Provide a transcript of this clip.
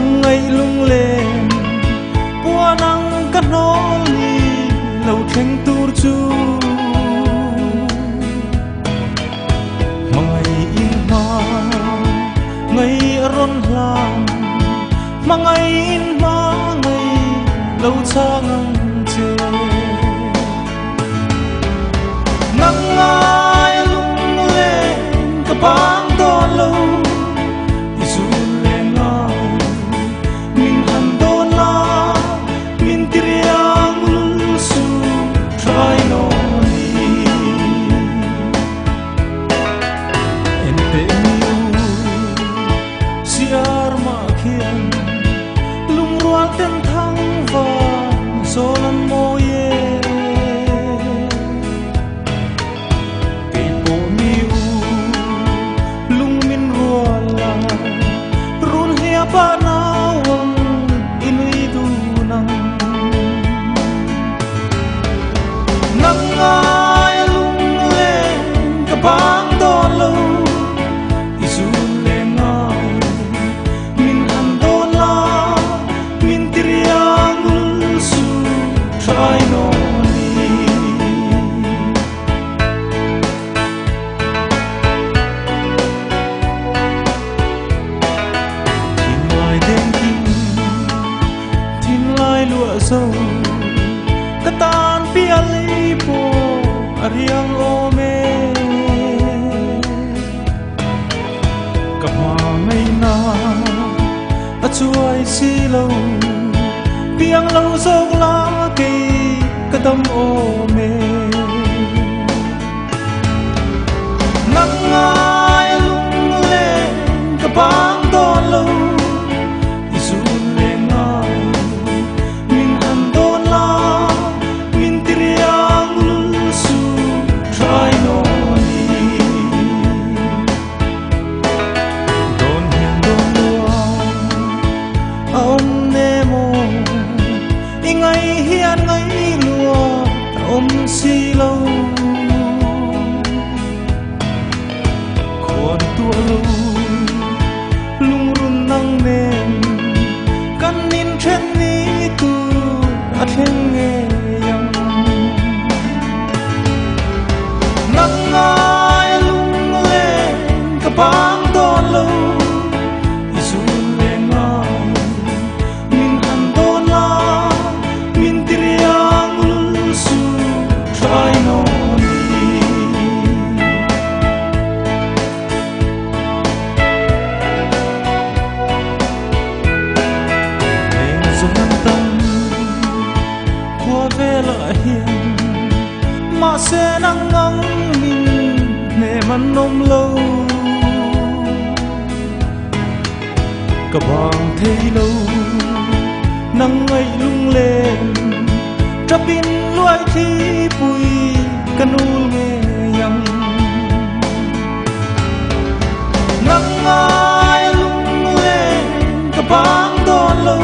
nang ngay lung lên qua nang cắt nó li lâu thèn tur chu mà ngày in ma ngày ron lam mà ngày in ma ngày lâu cha ngang chê nang ngay lung lên cả bang to lâu tên thăng vàng số lần mô ye cây bộ miu lung min rua la run hia ba na wang inui du nang nang ai lung lên ka bang to lâu lụa sâu cái tan phía lý bộ riêng ô mê cặp hoa mây na chuối xi lâu tiếng lâu dốc lá cây cái tâm ô mê nắng ai lung lên cái bang to lâu si lâu còn tua lâu lung run nang nên căn nín trên ní tu at heng nghe yang nang ai lung lên cả bang to lâu hiền mà sẽ nắng ngóng mình để mắn nôm lâu cả bang thấy lâu nắng ngày lung lên trap in loài thi bụi canul nghe yang nắng ai lung lên cả bang to lâu